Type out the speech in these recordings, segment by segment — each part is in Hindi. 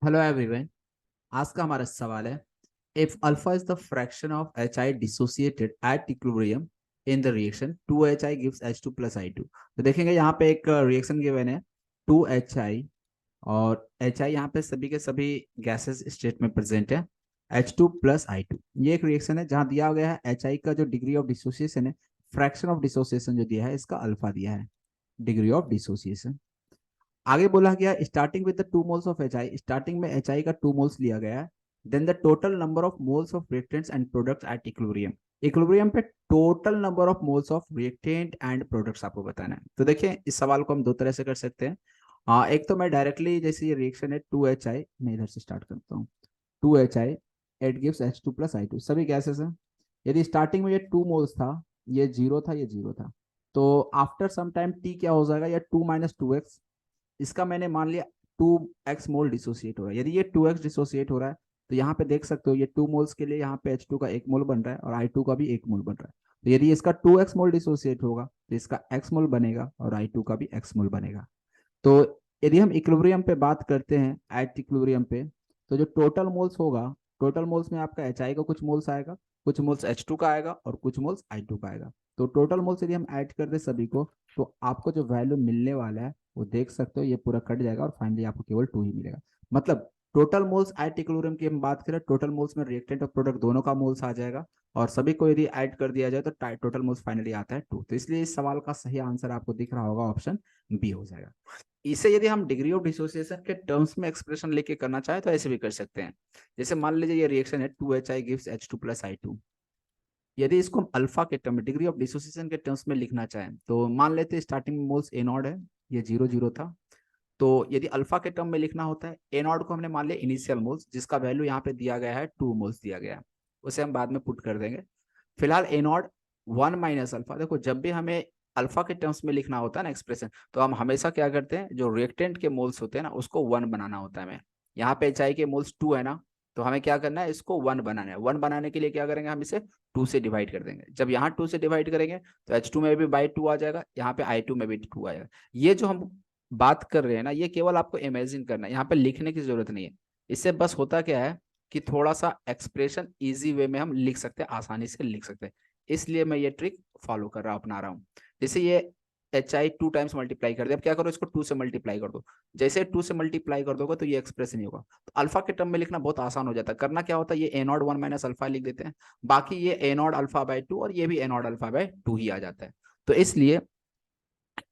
Hello everyone. आज का हमारा सवाल है, if alpha is the fraction of H I dissociated at equilibrium in the reaction 2HI gives H2 plus I2। तो देखेंगे यहाँ पे एक रिएक्शन गिवन है 2HI, और HI यहाँ पे सभी के सभी गैसेस स्टेट में प्रेजेंट है। H2 प्लस I2 ये एक रिएक्शन है जहाँ दिया गया है HI का जो डिग्री ऑफ डिसोसिएशन है, फ्रैक्शन ऑफ डिसोसिएशन जो दिया है इसका अल्फा दिया है, डिग्री ऑफ डिसोसिएशन। आगे बोला गया starting with the 2 moles of HI, starting में HI का 2 मोल्स लिया गया है। Then the total number of moles of reactants and products at equilibrium, equilibrium पे total number of moles of reactant and products आपको बताना है। तो देखिए इस सवाल को हम दो तरह से कर सकते हैं। एक तो मैं डायरेक्टली, जैसे ये रिएक्शन है 2HI, मैं इधर से स्टार्ट करता हूँ। 2HI it gives H2 plus I2, सभी गैसेस हैं। यदि स्टार्टिंग में ये 2 मोल्स था, ये जीरो था, ये जीरो था, तो आफ्टर सम टाइम टी क्या हो जाएगा, ये 2 - 2x, इसका मैंने मान लिया 2x मोल डिसोसिएट हो रहा है। यदि ये 2x डिसोसिएट हो रहा है तो यहाँ पे देख सकते हो ये 2 मोल्स के लिए यहाँ पे H2 का 1 मोल बन रहा है और I2 का भी 1 मोल बन रहा है। तो यदि इसका 2x मोल डिसोसिएट होगा तो इसका x मोल बनेगा और I2 का भी x मोल बनेगा। तो यदि हम इक्विलिब्रियम पे बात करते हैं, एट इक्विलिब्रियम पे, तो जो टोटल मोल्स होगा, टोटल मोल्स में आपका HI का कुछ मोल्स आएगा, कुछ मोल्स H2 का आएगा और कुछ मोल्स I2 का आएगा। तो टोटल मोल्स यदि हम ऐड कर दे सभी को, तो आपको जो वैल्यू मिलने वाला है वो देख सकते हो, ये पूरा कट जाएगा और फाइनली आपको केवल 2 ही मिलेगा। मतलब टोटल मोल्स एट इक्विलिब्रियम की हम बात करें, टोटल मोल्स में रिएक्टेंट और प्रोडक्ट दोनों का मोल्स आ जाएगा, और सभी को यदि ऐड कर दिया जाए तो टोटल मोल्स फाइनली आता है 2। तो इसलिए इस सवाल का सही आंसर आपको दिख रहा होगा, ऑप्शन बी हो जाएगा। इसे यदि हम डिग्री ऑफ डिसोसिएशन के टर्म्स में एक्सप्रेशन लेके करना चाहे तो ऐसे भी कर सकते हैं। जैसे मान लीजिए ये रिएक्शन है 2HI gives H2 plus I2। यदि इसको हम अल्फा के टर्म में, डिग्री ऑफ डिसोसिएशन के टर्म्स में लिखना चाहें, तो मान लेते हैं स्टार्टिंग में मोल्स ए नॉट है, ये 0 0 था। तो यदि अल्फा के टर्म में लिखना होता है, ए नॉट को हमने मान लिया इनिशियल मोल्स, जिसका वैल्यू यहाँ पे दिया गया है 2 मोल्स दिया गया है, उसे हम बाद में पुट कर देंगे। फिलहाल ए नॉट 1 - अल्फा, देखो जब भी हमें अल्फा के टर्म्स में लिखना होता है ना एक्सप्रेशन, तो हम हमेशा क्या करते हैं, जो रिएक्टेंट के मोल्स होते हैं ना उसको 1 बनाना होता है हमें। यहाँ पे HI के मोल्स 2 है ना, तो हमें क्या करना है, इसको 1 बनाना है। 1 बनाने के लिए क्या करेंगे, हम इसे 2 से डिवाइड कर देंगे। जब यहाँ 2 से डिवाइड करेंगे तो H2 में भी बाई 2 आ जाएगा, यहाँ पे I2 में भी 2 आएगा। ये जो हम बात कर रहे हैं ना, ये केवल आपको इमेजिन करना है, यहाँ पे लिखने की जरूरत नहीं है। इससे बस होता क्या है कि थोड़ा सा एक्सप्रेशन इजी वे में हम लिख सकते हैं, आसानी से लिख सकते हैं। इसलिए मैं ये ट्रिक फॉलो कर रहा अपना रहा हूँ। जैसे ये HI 2 टाइम्स मल्टीप्लाई कर दिया, अब क्या करो, इसको 2 से मल्टीप्लाई कर दो। जैसे 2 से मल्टीप्लाई कर दोगे तो ये एक्सप्रेशन नहीं होगा। तो अल्फा के टर्म में लिखना बहुत आसान हो जाता है। करना क्या होता है, ये ए नॉट 1 - अल्फा लिख देते हैं, बाकी ये ए नॉट अल्फा बाई 2 और ये भी ए नॉट अल्फा बाई 2 ही आ जाता है। तो इसलिए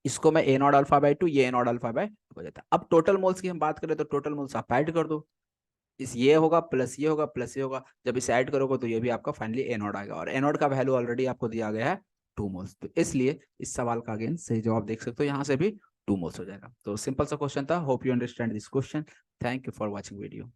इसको मैं ए नॉट अल्फा बाई 2, ये ए नॉट अल्फा बाई 2 हो जाता है। अब टोटल मोल्स की हम बात करें तो टोटल मोल्स आप ऐड कर दो, इस ये होगा प्लस ये होगा प्लस ये होगा, जब इसे ऐड करोगे तो ये भी आपका फाइनली ए नॉट आएगा, और ए नॉट का वैल्यू ऑलरेडी आपको दिया गया है 2 मोल्स। तो इसलिए इस सवाल का अगेन सही जवाब देख सकते हो, यहाँ से भी 2 मोल्स हो जाएगा। तो सिंपल सा क्वेश्चन था। Hope you understand this question. Thank you for watching video.